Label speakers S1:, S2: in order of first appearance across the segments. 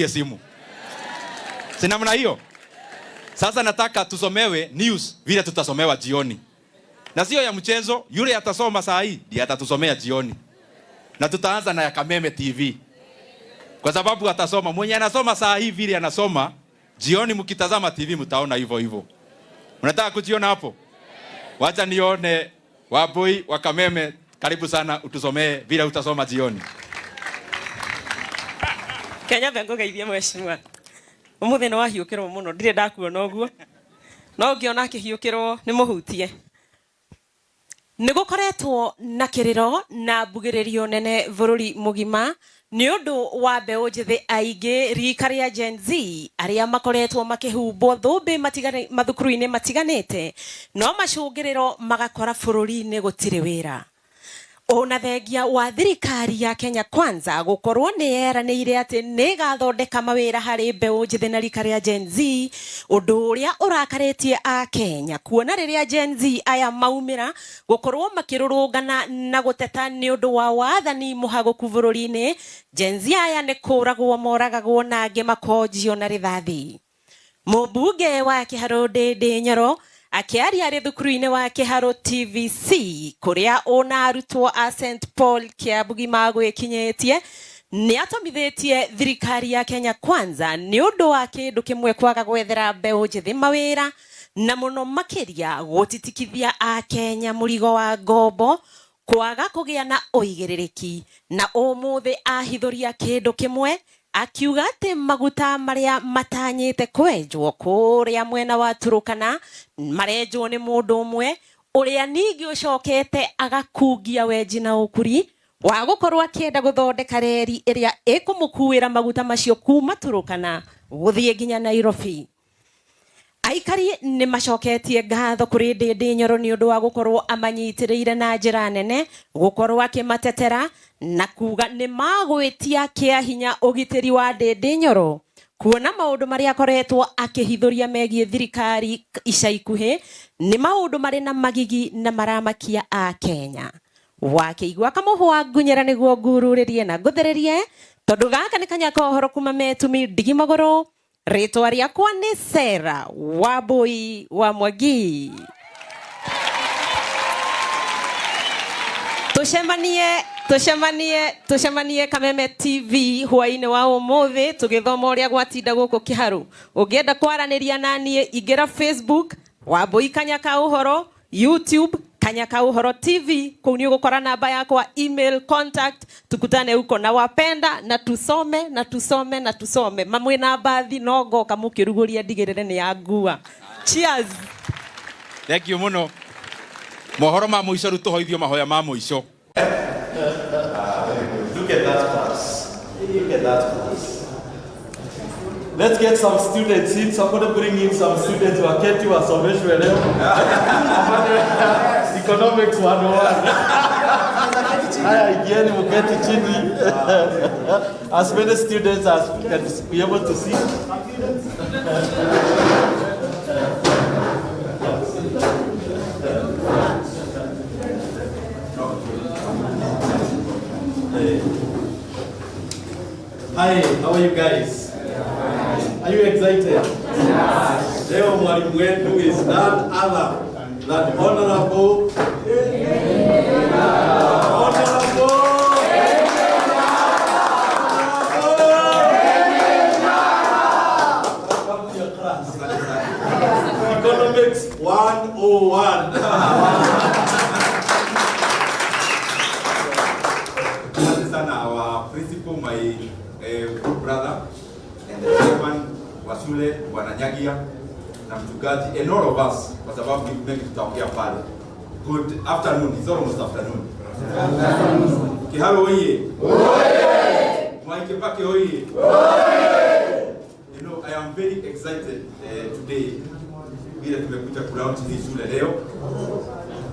S1: simu. Si namna hiyo? Sasa nataka tusomewe news vile tutasomewa jioni. Na sio ya mchezo, yule atasoma saa hii ndiye atatusomea jioni. Na tutaanza na ya Kameme TV. Kwa sababu atasoma, mwenye anasoma saa hii vile anasoma, jioni mkitazama TV mtaona hivyo hivyo. Unataka kujiona hapo? Wacha nione Wambui wa Kameme, karibu sana utusomee vile utasoma jioni.
S2: Kenya bengo geithia mheshimiwa. Umuthi no wahiukirwo muno ndire ndakuona oguo. No ngiona kihiukirwo ni muhutie. Nigukoretwo na kiriro na mbugiririo nene bururi mugima ni undu wa mbeu njithi aingi rika ria Gen Z aria makoretwo makihumbwo thumbi mathukuru-ini matiganite no macungiriro magakora bururi-ini gutire wira. Ona thengia wa thirikari ya Kenya Kwanza gukorwo ni yeranĩire ati ni gathondeka mawira hari mbeu njithi na rika ria Gen Z, undu uria urakaritie a Kenya kuona riria Gen Z aya maumira gukorwo makirurungana na guteta ni undu wa wathani muhaguku bururi-ini. Gen Z aya ni kuragwo moragagwo na angi makonjio na rithathi. Mũmbunge wa Kĩharũ Ndĩndĩ Nyoro akiaria ri thukuru-ini wa Kĩharũ TVC kuria ona arutwo a St Paul Kiambugi magwikinyetie ni atomithitie thirikari ya Kenya Kwanza ni undu wa kindu kimwe kwaga gwethera mbeu njithi mawira na muno makiria gutitikithia a Kenya murigo wa ngombo kwaga kugia na uigiririki na umuthi ahithuria kindu kimwe akiuga ati maguta maria matanyite kwenjwo kuria mwena wa Turukana marenjwo ni mundu umwe uria ningi ucokete agakungia wenji na ukuri wa gukorwo akienda guthondeka reri iria ikumukuira maguta macio kuma Turukana guthie nginya Nairobi. Aikari ni macoketie ngatho kuri Ndĩndĩ Nyoro ni undu wa gukorwo amanyitiriire na njira nene gukorwo akimatetera na kuga ni magwitia kia hinya ugitiri wa Ndĩndĩ Nyoro kuona maundu maria akoretwo akihithuria megie thirikari ica ikuhi ni maundu mari na magigi na maramakia a Kenya. Wakiigua kamuhwa ngunyera niguo ngururirie na nguthererie tondu gaka ni kanyaka uhoro kuma Metumi Ndigimagoro. Ritwa riakwa ni Sarah Wambui wa Mwangi. Tucemanie Kameme TV hwaini wa umuthi tugithoma uria gwatinda guku Kĩharũ. Ungienda kwaraniria nanie ingira Facebook Wambui Kanyaka Uhoro, YouTube Kanyaka Uhoro TV, kuni ugukora namba yakwa, email, contact, tukutane huko na wapenda na tusome mamwe na bathi no goka mukiruguria ndigirire ni yangua. Cheers.
S1: Thank you muno. Mohoro ma muico rutuhoithio mahoya ma muico.
S3: Look at that class. Let's get some students in. Somebody bring in some students who are getting a someshwe leo. Economics 101. Haya, again, we'll get it chini. As many students as we can be able to see. Hi, how are you guys? Are you excited? Yes. Leo mwalimu wetu is none other than Honorable Economics 101. Our principal, my brother, and the chairman wa shule Bwana Nyagia na mchungaji and all of us, kwa sababu ni mengi tutaongea pale. Good afternoon. It's almost afternoon. Kĩharũ oye. Mwai Kibaki oye. You know, I am very excited today vile tumekuja kulaunch hii shule leo.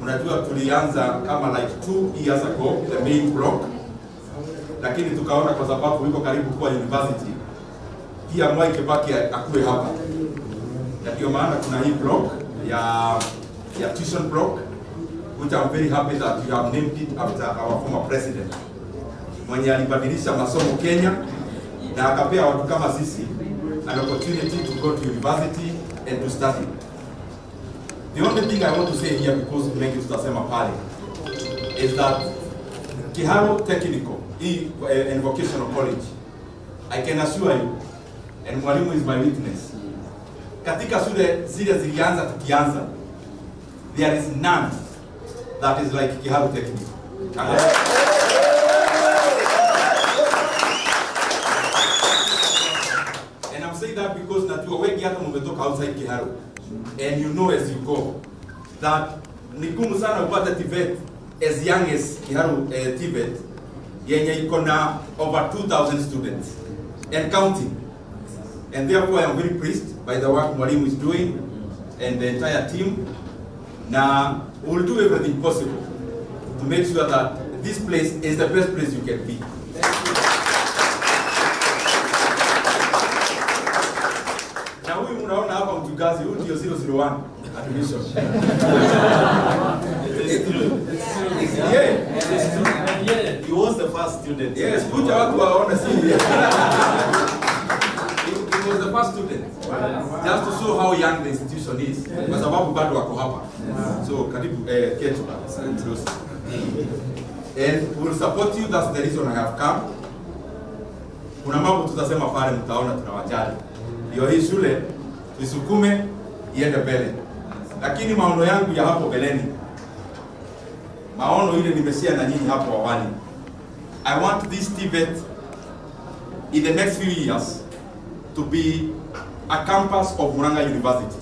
S3: Unajua tulianza kama like 2 years ago the main block, lakini tukaona kwa sababu iko karibu kwa university pia Mwai Kibaki akue hapa, na ndio maana kuna hii block ya tuition block, which I'm very happy that you have named it after our former president mwenye alibadilisha masomo Kenya na akapea watu kama sisi an opportunity to go to university and to study. The only thing I want to say here, because mengi tutasema pale, is that Kiharu Technical and Vocational College, I can assure you, and mwalimu is my witness, katika shule zile zilianza tukianza, there is none that is like Kiharu Technical. And I'm saying that because najua wengi hata mmetoka outside Kiharu, and you know as you go that ni gumu sana upata TVET as young as Kiharu TVET yenye iko na over 2,000 students and counting. And therefore I am very pleased by the work mwalimu is doing and the entire team. Now we will do everything possible to make sure that this place is the best place you can be. Na huyu mnaona hapa mchungaji, huyu ndio 001 admission. Yeah.
S4: He was the first student.
S3: Yes, kuja watu waone si. He was the first student. Just to show how young the institution is. Kwa sababu bado wako hapa. So karibu ketu. And we will support you, that's the reason I have come. Kuna mambo tutasema pale mtaona tunawajali. Ndio hii shule tuisukume iende mbele. Lakini maono yangu ya hapo beleni, maono ile nimeshia na nyinyi hapo awali. I want this TVET in the next few years to be a campus of Murang'a University.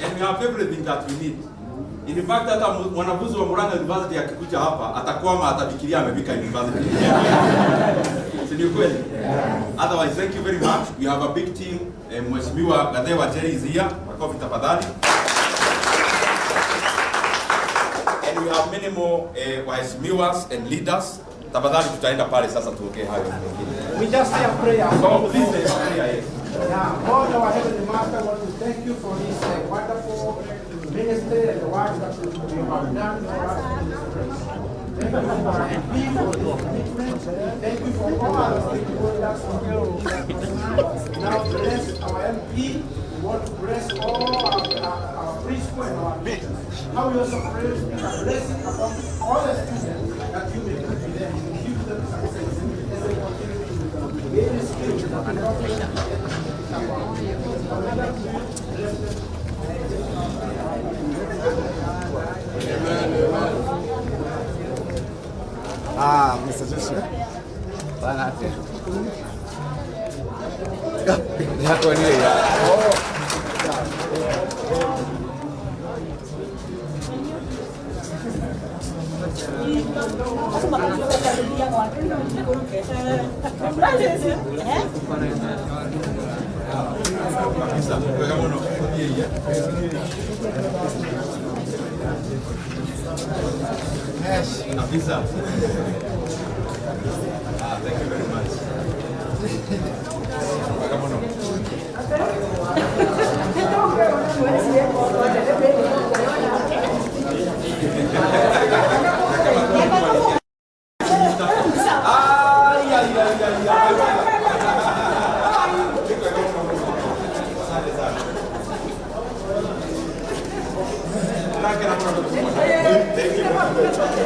S3: And we have everything that we need. In fact, hata mwanafunzi wa Murang'a University akikuja hapa atakwama, atafikiria amefika university. Si ni kweli? Otherwise, thank you very much. We have a big team. Mheshimiwa Gadewa Jerry is here. Makofi tafadhali. And we have many more waheshimiwas and leaders. Tafadhali tutaenda pale sasa tuongee hayo mengine.
S5: We just say a prayer.
S3: So please say a prayer.
S5: Yeah, Lord, our Heavenly Master, I want to thank you for this wonderful ministry and the work that you have done for us. Thank you for our MP for the commitment. Thank you for all our stakeholders for now bless our MP. We want to bless all our preschool and our teachers. How we also pray a blessing upon all the students that you may be with them, give them success, and they continue to gain skills that are
S6: Mr. Joshua. Banate. Yako ni ya.
S3: Afisa. Thank you very much.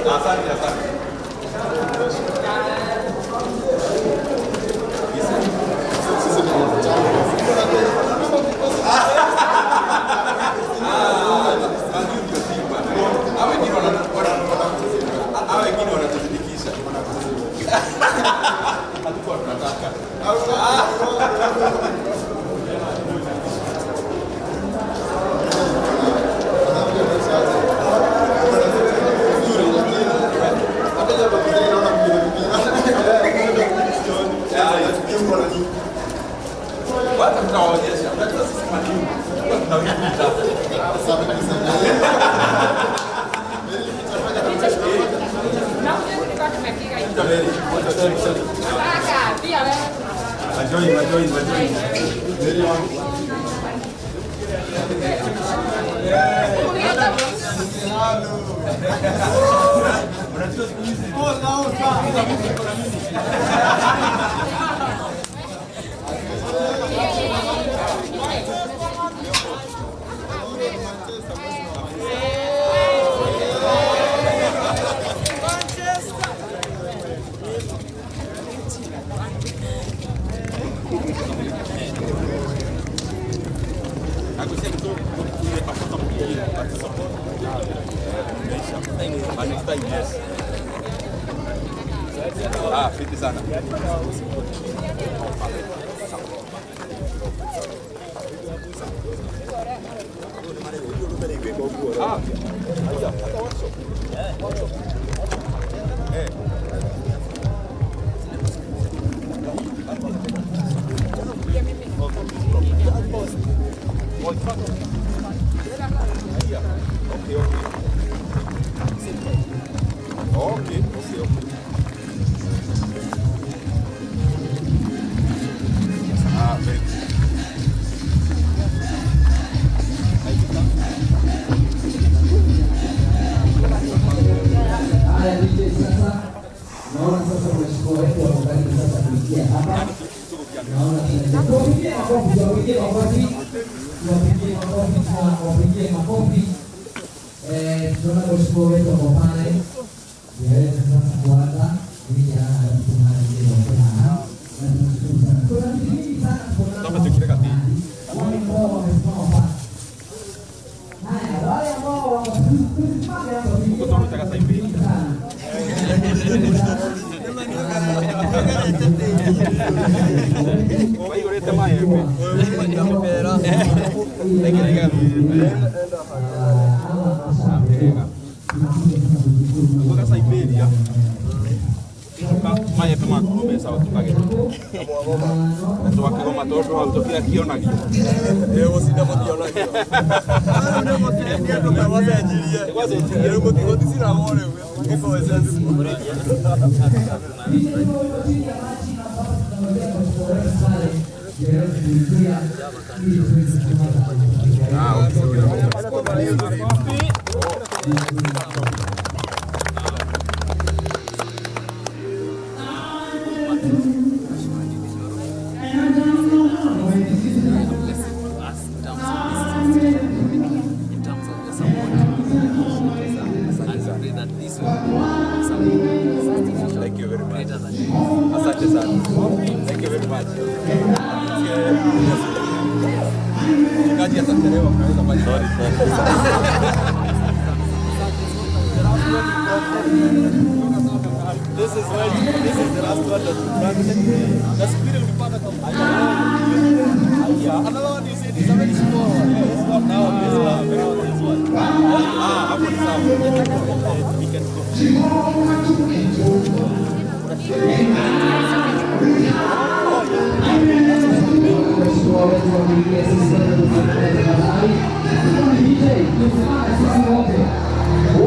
S3: Asante, asante. Majoin. Fiti sana.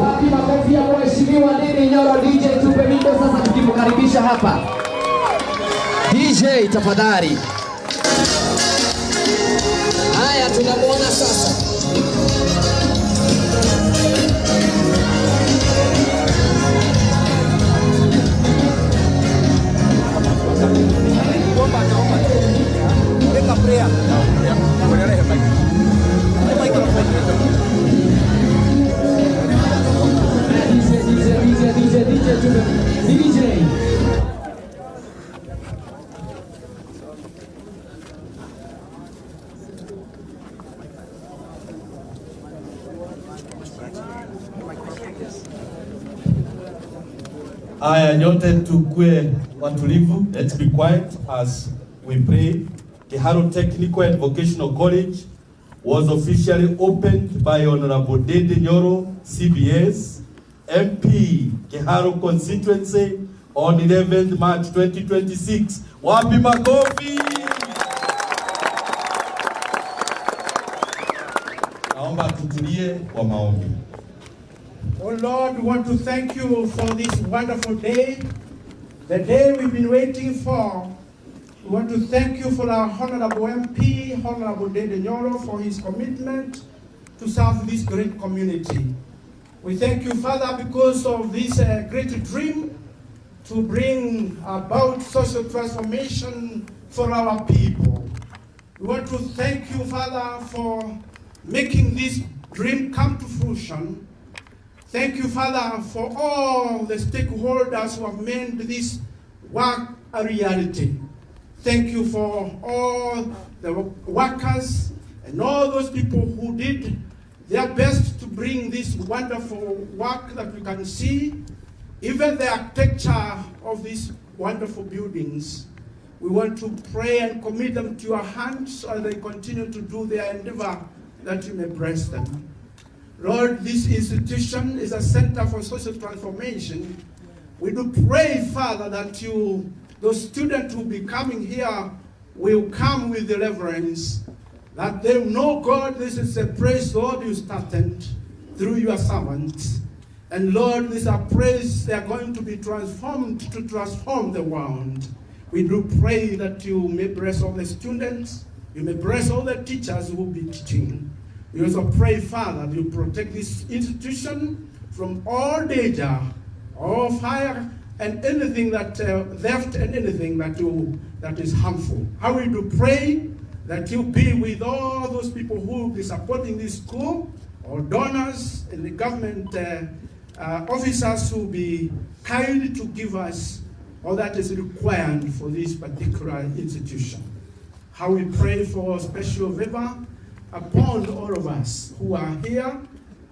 S7: Wapi makofi ya mheshimiwa Ndindi Nyoro DJ, tupe wimbo sasa tukimkaribisha hapa. DJ tafadhali. Haya tunamuona sasa.
S4: Aya, nyote tukue watulivu. Let's be quiet as we pray. Kiharo Technical and Vocational College was officially opened by Honorable Ndindi Nyoro, CBS, MP, Kiharo constituency on 11th March 2026. Wapi makofi? Naomba tutulie kwa maombi.
S5: Oh Lord, we want to thank you for this wonderful day, the day we've been waiting for. We want to thank you for our Honorable MP, Honorable Ndindi Nyoro, for his commitment to serve this great community. We thank you, Father, because of this great dream to bring about social transformation for our people. We want to thank you, Father, for making this dream come to fruition. Thank you, Father, for all the stakeholders who have made this work a reality. Thank you for all the workers and all those people who did their best to bring this wonderful work that we can see, even the architecture of these wonderful buildings. We want to pray and commit them to your hands as they continue to do their endeavor, that you may bless them. Lord, this institution is a center for social transformation. We do pray, Father, that those students who will be coming here will come with the reverence, that they know, God, this is a praise, Lord, you started through your servants. And Lord, this is a praise they are going to be transformed to transform the world. We do pray that you may bless all the students, you may bless all the teachers who will be teaching. We also pray, Father, that you protect this institution from all danger, all fire, and anything that theft and anything that is harmful. How we do pray that you be with all those people who will be supporting this school, or donors and the government officers who will be kind to give us all that is required for this particular institution. How we pray for special favor upon all of us who are here,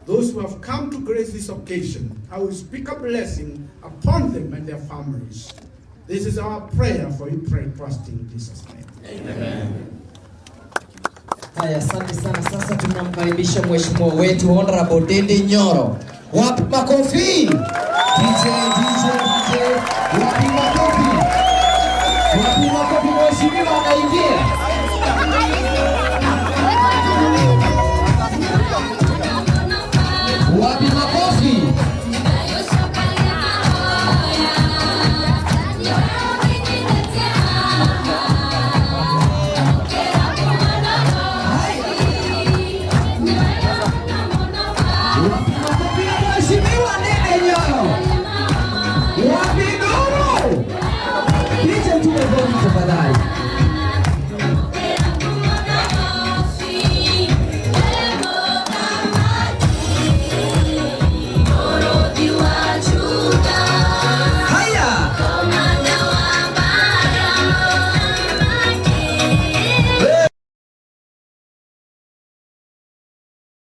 S5: those who have come to grace this occasion. I will speak a blessing upon them and their families. This is our prayer, for we pray trusting in Jesus' name. Amen.
S7: Haya, asante sana. Sasa tunamkaribisha mheshimiwa wetu Honorable Ndindi Nyoro. Wapi makofi? DJ. Wapi makofi? Wapi makofi, mheshimiwa anaingia.